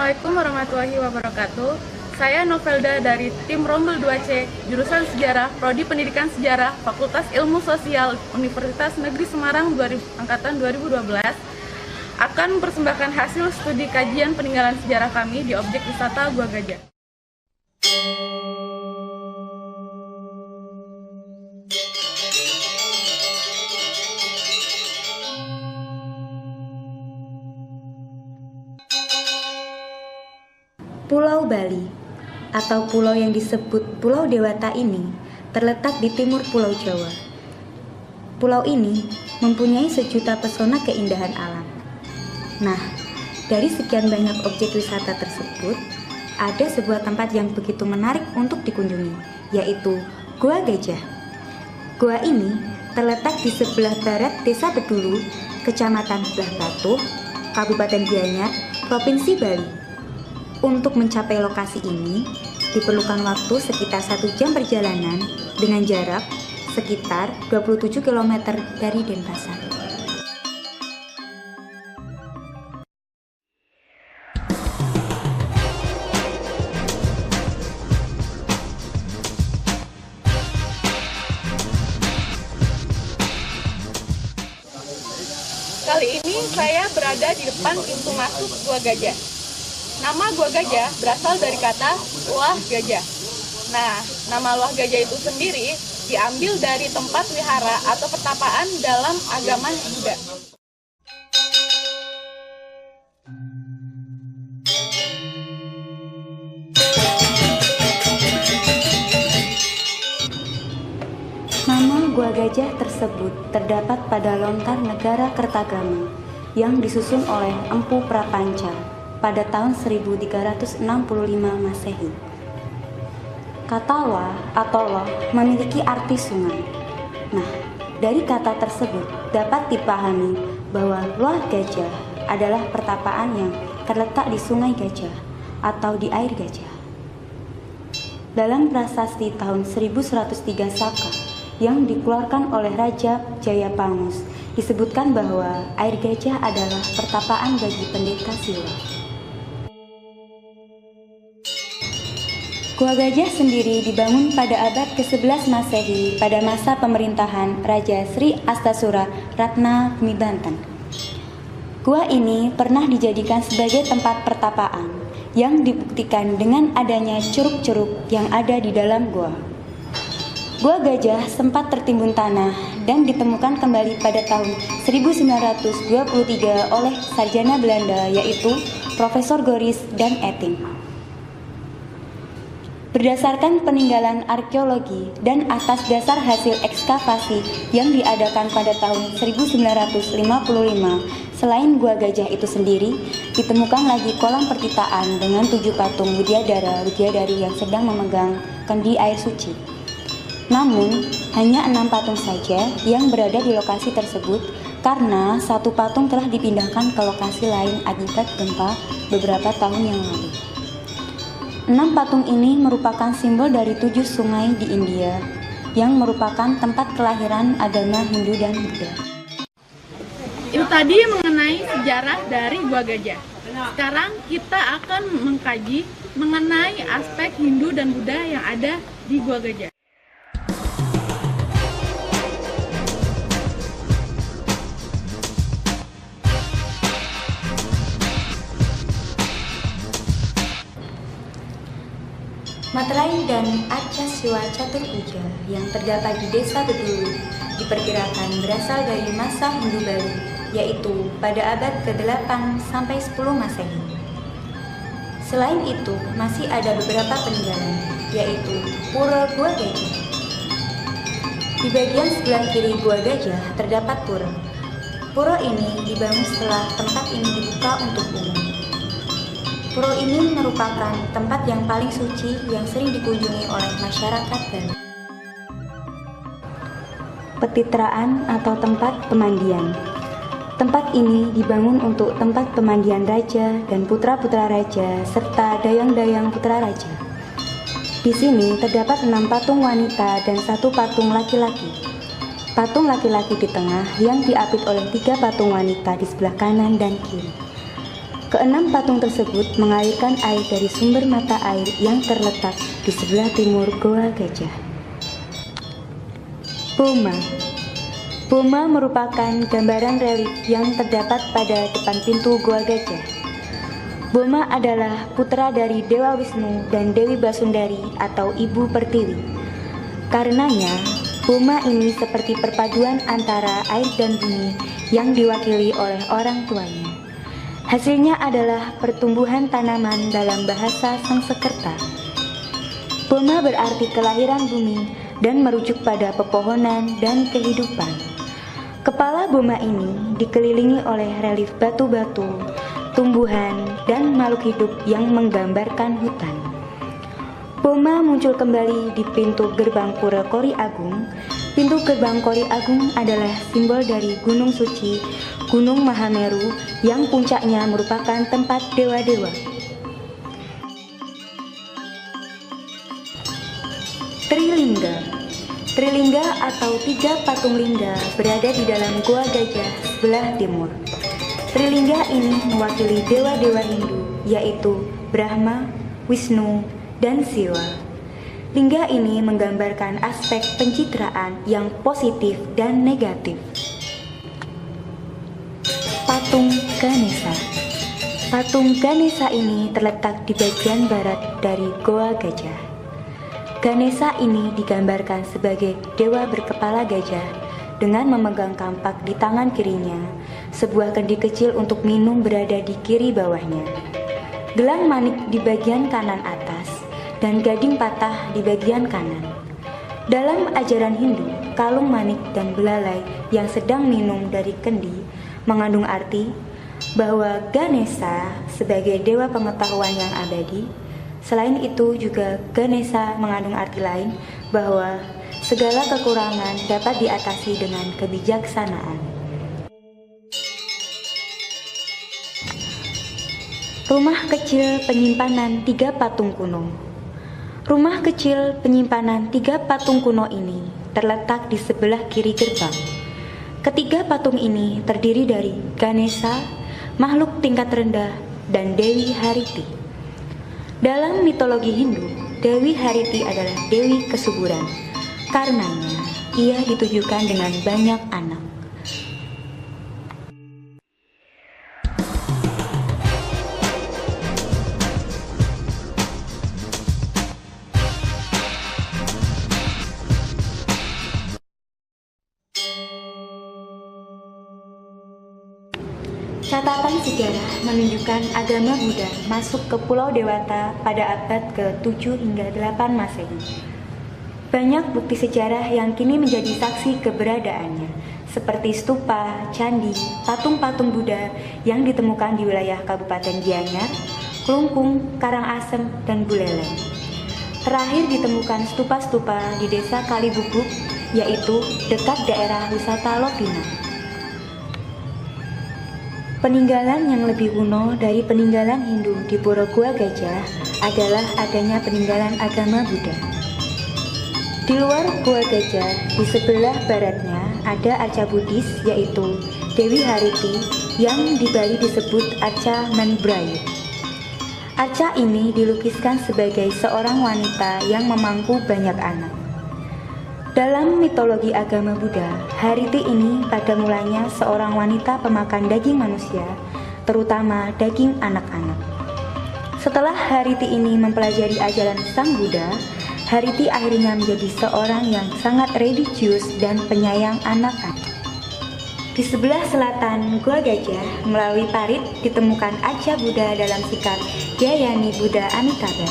Assalamualaikum warahmatullahi wabarakatuh. Saya Novelda dari tim Rombel 2C, jurusan Sejarah, Prodi Pendidikan Sejarah, Fakultas Ilmu Sosial, Universitas Negeri Semarang angkatan 2012, akan mempersembahkan hasil studi kajian peninggalan sejarah kami di objek wisata Gua Gajah. Pulau Bali, atau pulau yang disebut Pulau Dewata ini, terletak di timur Pulau Jawa. Pulau ini mempunyai sejuta pesona keindahan alam. Nah, dari sekian banyak objek wisata tersebut, ada sebuah tempat yang begitu menarik untuk dikunjungi, yaitu Gua Gajah. Gua ini terletak di sebelah barat Desa Bedulu, Kecamatan Belah Batu, Kabupaten Gianyar, Provinsi Bali. Untuk mencapai lokasi ini, diperlukan waktu sekitar 1 jam perjalanan dengan jarak sekitar 27 km dari Denpasar. Kali ini saya berada di depan pintu masuk Gua Gajah. Nama Gua Gajah berasal dari kata luah gajah. Nah, nama luah gajah itu sendiri diambil dari tempat wihara atau pertapaan dalam agama Buddha. Nama Gua Gajah tersebut terdapat pada lontar negara Kertagama yang disusun oleh Empu Prapanca pada tahun 1365 Masehi. Kata Wa atau Loh memiliki arti sungai. Nah, dari kata tersebut dapat dipahami bahwa Luah Gajah adalah pertapaan yang terletak di Sungai Gajah atau di air gajah. Dalam prasasti tahun 1103 Saka yang dikeluarkan oleh Raja Jayapangus, disebutkan bahwa air gajah adalah pertapaan bagi pendeta Siwa. Gua Gajah sendiri dibangun pada abad ke-11 Masehi pada masa pemerintahan Raja Sri Astasura Ratna Bumi Banten. Gua ini pernah dijadikan sebagai tempat pertapaan yang dibuktikan dengan adanya curug-curug yang ada di dalam gua. Gua Gajah sempat tertimbun tanah dan ditemukan kembali pada tahun 1923 oleh sarjana Belanda yaitu Profesor Goris dan Etting. Berdasarkan peninggalan arkeologi dan atas dasar hasil ekskavasi yang diadakan pada tahun 1955, selain Gua Gajah itu sendiri, ditemukan lagi kolam pertitaan dengan 7 patung Widyadari yang sedang memegang kendi air suci. Namun, hanya 6 patung saja yang berada di lokasi tersebut karena 1 patung telah dipindahkan ke lokasi lain akibat gempa beberapa tahun yang lalu. 6 patung ini merupakan simbol dari 7 sungai di India yang merupakan tempat kelahiran agama Hindu dan Buddha. Itu tadi mengenai sejarah dari Gua Gajah. Sekarang kita akan mengkaji mengenai aspek Hindu dan Buddha yang ada di Gua Gajah. Materai dan Aca Siwa Caturpuja yang terdapat di Desa Bedulu diperkirakan berasal dari masa Hindu Bali, yaitu pada abad ke-8 sampai 10 Masehi. Selain itu, masih ada beberapa peninggalan, yaitu Pura Gua Gajah. Di bagian sebelah kiri Gua Gajah terdapat pura. Pura ini dibangun setelah tempat ini dibuka untuk umum. Pura ini merupakan tempat yang paling suci yang sering dikunjungi oleh masyarakat Bali. Petitraan atau tempat pemandian. Tempat ini dibangun untuk tempat pemandian raja dan putra-putra raja serta dayang-dayang putra raja. Di sini terdapat 6 patung wanita dan 1 patung laki-laki. Patung laki-laki di tengah yang diapit oleh 3 patung wanita di sebelah kanan dan kiri. Keenam patung tersebut mengalirkan air dari sumber mata air yang terletak di sebelah timur Goa Gajah. Boma. Boma merupakan gambaran relief yang terdapat pada depan pintu Goa Gajah. Boma adalah putra dari Dewa Wisnu dan Dewi Basundari atau Ibu Pertiwi. Karenanya, Boma ini seperti perpaduan antara air dan bumi yang diwakili oleh orang tuanya. Hasilnya adalah pertumbuhan tanaman dalam bahasa Sangsekerta. Boma berarti kelahiran bumi dan merujuk pada pepohonan dan kehidupan. Kepala Boma ini dikelilingi oleh relief batu-batu, tumbuhan, dan makhluk hidup yang menggambarkan hutan. Boma muncul kembali di pintu gerbang Pura Kori Agung. Pintu gerbang Kori Agung adalah simbol dari Gunung Suci, Gunung Mahameru yang puncaknya merupakan tempat dewa-dewa. Trilingga. Trilingga atau 3 patung lingga berada di dalam Goa Gajah sebelah timur. Trilingga ini mewakili dewa-dewa Hindu, yaitu Brahma, Wisnu, dan Siwa. Lingga ini menggambarkan aspek pencitraan yang positif dan negatif. Patung Ganesha. Patung Ganesha ini terletak di bagian barat dari Goa Gajah. Ganesha ini digambarkan sebagai dewa berkepala gajah dengan memegang kampak di tangan kirinya. Sebuah kendi kecil untuk minum berada di kiri bawahnya. Gelang manik di bagian kanan atas dan gading patah di bagian kanan. Dalam ajaran Hindu, kalung manik dan belalai yang sedang minum dari kendi mengandung arti bahwa Ganesha sebagai dewa pengetahuan yang abadi. Selain itu juga Ganesha mengandung arti lain bahwa segala kekurangan dapat diatasi dengan kebijaksanaan. Rumah kecil penyimpanan 3 patung kuno. Rumah kecil penyimpanan 3 patung kuno ini terletak di sebelah kiri gerbang. Ketiga patung ini terdiri dari Ganesha, makhluk tingkat rendah, dan Dewi Hariti. Dalam mitologi Hindu, Dewi Hariti adalah dewi kesuburan. Karenanya, ia ditujukan dengan banyak anak. Catatan sejarah menunjukkan agama Buddha masuk ke Pulau Dewata pada abad ke-7 hingga 8 Masehi. Banyak bukti sejarah yang kini menjadi saksi keberadaannya, seperti stupa, candi, patung-patung Buddha yang ditemukan di wilayah Kabupaten Gianyar, Klungkung, Karangasem, dan Buleleng. Terakhir ditemukan stupa-stupa di desa Kalibubuk, yaitu dekat daerah wisata Lovina. Peninggalan yang lebih kuno dari peninggalan Hindu di Pura Goa Gajah adalah adanya peninggalan agama Buddha. Di luar Goa Gajah, di sebelah baratnya ada arca Buddhis yaitu Dewi Hariti yang di Bali disebut arca Manbrayu. Arca ini dilukiskan sebagai seorang wanita yang memangku banyak anak. Dalam mitologi agama Buddha, Hariti ini pada mulanya seorang wanita pemakan daging manusia, terutama daging anak-anak. Setelah Hariti ini mempelajari ajaran Sang Buddha, Hariti akhirnya menjadi seorang yang sangat religius dan penyayang anak-anak. Di sebelah selatan Goa Gajah, melalui parit ditemukan arca Buddha dalam sikap Dhyayani Buddha Amitabha.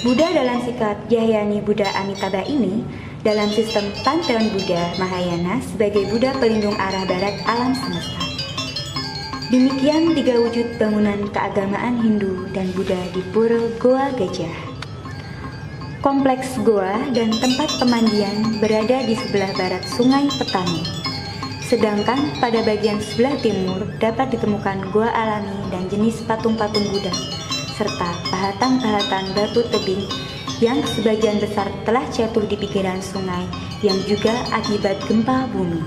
Buddha dalam sikap Dhyayani Buddha Amitabha ini dalam sistem Pantheon Buddha Mahayana sebagai Buddha pelindung arah barat alam semesta. Demikian 3 wujud bangunan keagamaan Hindu dan Buddha di Pura Goa Gajah. Kompleks goa dan tempat pemandian berada di sebelah barat Sungai Petani. Sedangkan pada bagian sebelah timur dapat ditemukan goa alami dan jenis patung-patung Buddha, serta pahatan-pahatan batu tebing yang sebagian besar telah jatuh di pinggiran sungai yang juga akibat gempa bumi.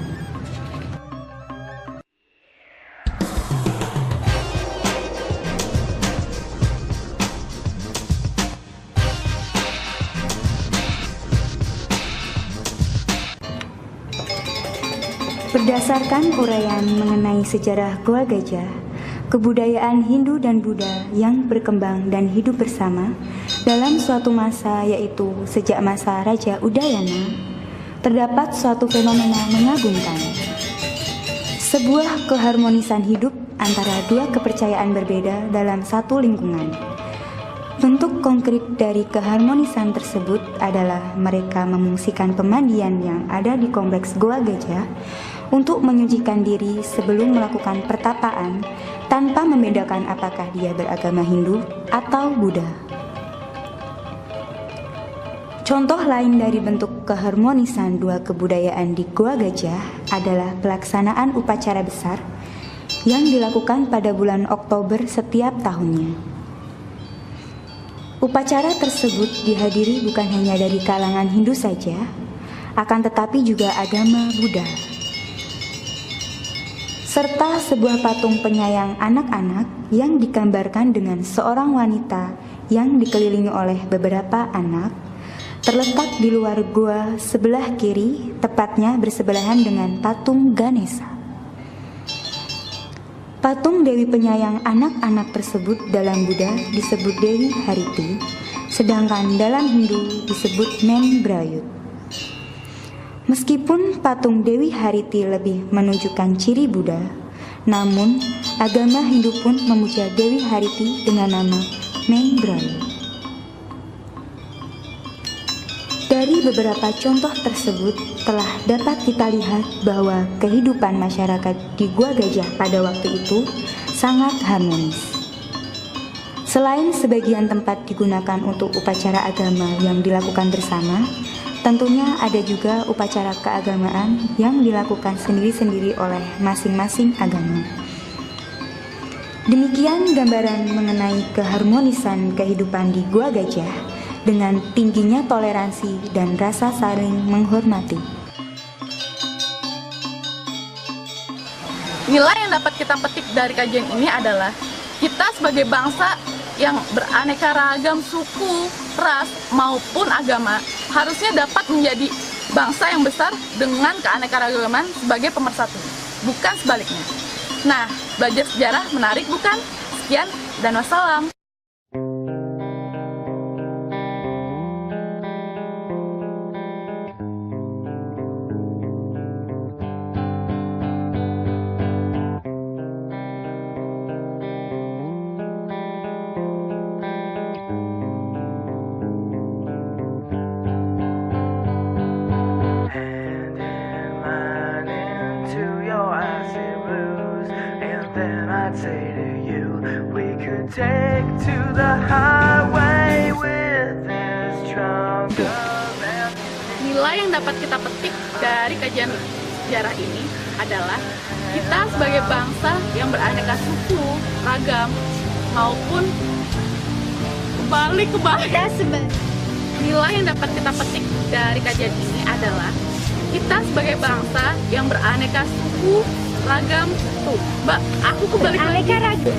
Berdasarkan uraian mengenai sejarah Goa Gajah, kebudayaan Hindu dan Buddha yang berkembang dan hidup bersama dalam suatu masa, yaitu sejak masa Raja Udayana, terdapat suatu fenomena mengagumkan. Sebuah keharmonisan hidup antara dua kepercayaan berbeda dalam satu lingkungan. Bentuk konkret dari keharmonisan tersebut adalah mereka memungsikan pemandian yang ada di kompleks Goa Gajah untuk menyucikan diri sebelum melakukan pertapaan tanpa membedakan apakah dia beragama Hindu atau Buddha. Contoh lain dari bentuk keharmonisan dua kebudayaan di Goa Gajah adalah pelaksanaan upacara besar yang dilakukan pada bulan Oktober setiap tahunnya. Upacara tersebut dihadiri bukan hanya dari kalangan Hindu saja, akan tetapi juga agama Buddha. Serta sebuah patung penyayang anak-anak yang digambarkan dengan seorang wanita yang dikelilingi oleh beberapa anak, terletak di luar gua sebelah kiri, tepatnya bersebelahan dengan patung Ganesha. Patung Dewi Penyayang anak-anak tersebut dalam Buddha disebut Dewi Hariti, sedangkan dalam Hindu disebut Membrayut. Meskipun patung Dewi Hariti lebih menunjukkan ciri Buddha, namun agama Hindu pun memuja Dewi Hariti dengan nama Membrayut. Dari beberapa contoh tersebut telah dapat kita lihat bahwa kehidupan masyarakat di Goa Gajah pada waktu itu sangat harmonis. Selain sebagian tempat digunakan untuk upacara agama yang dilakukan bersama, tentunya ada juga upacara keagamaan yang dilakukan sendiri-sendiri oleh masing-masing agama. Demikian gambaran mengenai keharmonisan kehidupan di Goa Gajah dengan tingginya toleransi dan rasa saling menghormati. Nilai yang dapat kita petik dari kajian ini adalah kita sebagai bangsa yang beraneka ragam suku, ras, maupun agama harusnya dapat menjadi bangsa yang besar dengan keanekaragaman sebagai pemersatu, bukan sebaliknya. Nah, belajar sejarah menarik bukan? Sekian dan wassalam. Say to you, we could take to the highway with this trunk of man. Nilai yang dapat kita petik dari kajian sejarah ini adalah kita sebagai bangsa yang beraneka suku, ragam, maupun kebalik. Nilai yang dapat kita petik dari kajian ini adalah kita sebagai bangsa yang beraneka suku, ragam, tuh, Mbak, aku kebalik lagi. Ragam.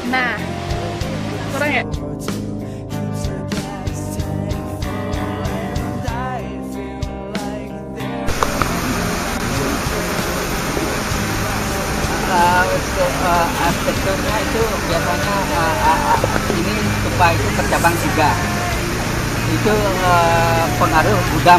Nah, kurang ya? Untuk arsitekturnya itu biasanya ini stupa itu bercabang tiga. Itu pengaruh Buddha.